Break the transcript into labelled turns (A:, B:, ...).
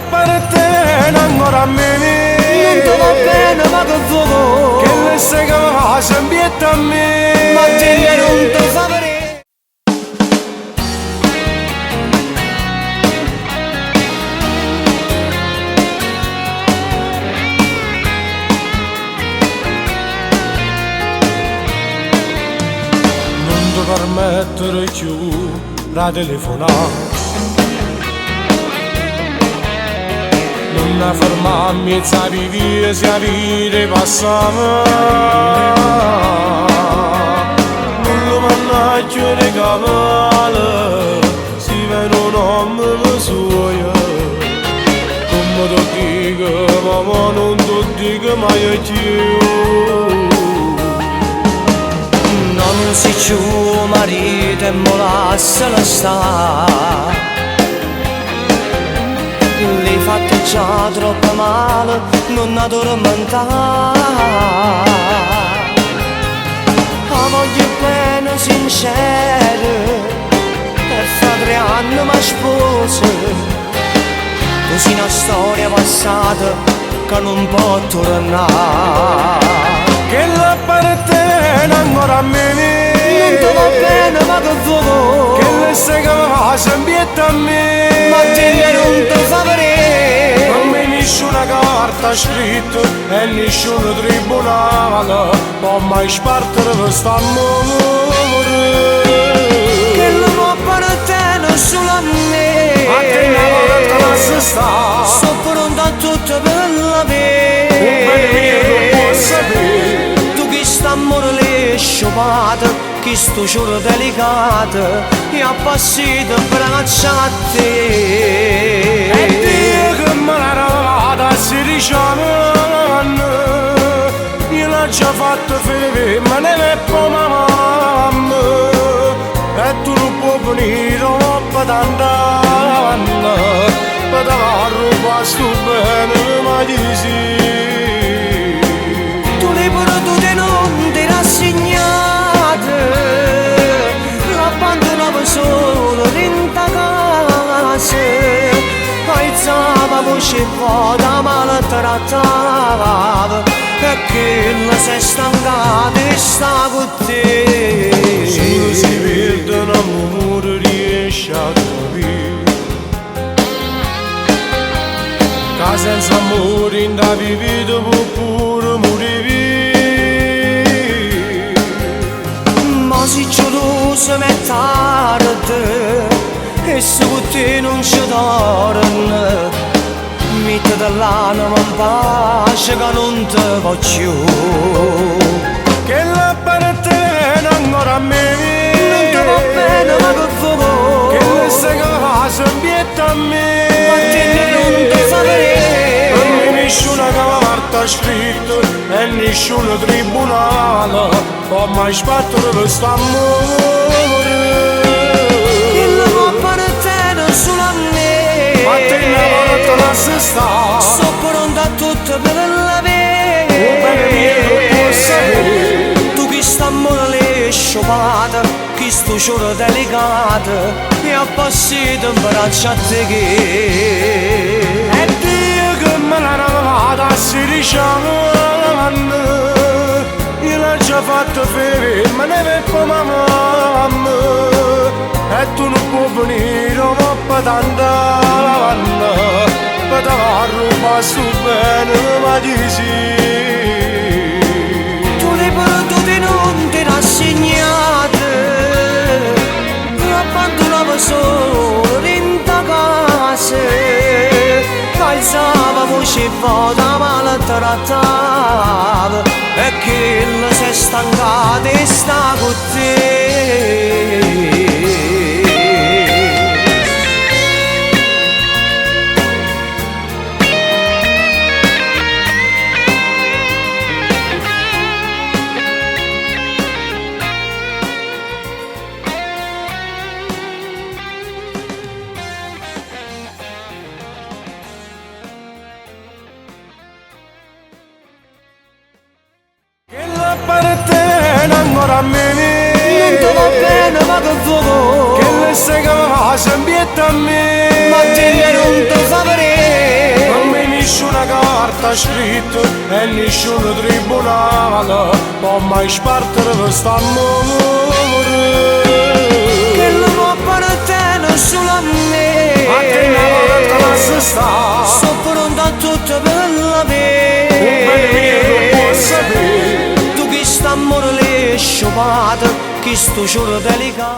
A: appartiene ancora a me.
B: Non ti va bene ma che vuoi?
A: Che le sei che va sempre a me.
B: Ma te non ti fa vedere.
A: Non ti permettere più da telefonare, non fermarmi e sapere se la vita passava. Non lo mannaggio di cavallo, si vede un uomo suo. Come ti dico, mamma non ti dico mai più.
B: Non si ciù marito e mo lascialo sta. L'hai fatto già troppo male, non addormentare. La voglio bene sincera, per fa 3 anni mi sposo. Così una storia passata che non può tornare.
A: Che l'appartiene ancora a me.
B: Non ti va bene ma che vuoi?
A: Che le sei che va sempre a me.
B: Ma te non ti fa vedere.
A: Non mi nessuna carta scritta e nessun tribunale può mai spartere quest'amore.
B: Che lo può appartenere solo a me.
A: Ma te una volta lascia sta.
B: Sto pronto a tutto per la
A: Un bene mio non può sapere.
B: Tu che st'amore le sciupate, che sto ciuro delicato, e ha passato braccia a te.
A: E Dio che me l'ha rovata si diciamo. Io l'ho già fatto felice, ma ne è po' mamma. E tu non puoi venire troppo tant'anno per dare ruba sto bene, ma di sì.
B: Tu le perdute non ti rassegnate, l'abbandonavo solo dentro casa. Alzava voce vuota ma la trattava, perché la sei stancata e sta con te.
A: Solo si vede un amore riesce a capire che senza amore in da vivito può pure morire.
B: Ma se geloso mi è tardi e se con te non ci torno, mettete l'anima in pace che non te voglio.
A: Che l'appartiene ancora a me.
B: Non ti va bene ma che vuoi?
A: Che le sei che va sempre a me.
B: Ma te non ti fa vedere.
A: Non mi nessuna carta scritta e nessun tribunale può mai sbattere quest'amore.
B: Che lo può appartenere solo a me.
A: Ma te una volta lascia sta.
B: Sto pronto a tutto per la vita.
A: Un bene mio non può sapere.
B: Tu che st'amore le sciupate, che sto ciuro delicato, e ha passato in braccia a te che.
A: E Dio che me l'ha rovata si diciamo. Io l'ho già fatto felice, ma ne è po' mamma. E tu non puoi venire troppo tant'anno per dare ruba sto bene, ma di sì.
B: Tu le perdute non ti rassegnate, l'abbandonavo solo dentro casa. Alzava voce vuota ma la trattava, e che la sei stancata e sta con te.
A: Appartiene ancora a me.
B: Non ti va bene ma che vuoi?
A: Che le sei che va sempre a me.
B: Ma te non ti fa vedere.
A: sta scritto e nessun tribunale può mai spartere quest'amore
B: che l'uomo appartiene solo a me.
A: a te una volta la sta
B: sto pronto a tutto per la
A: un bene mio non può sapere
B: tu chi sta amore le sciopate, chi sto cielo delicato.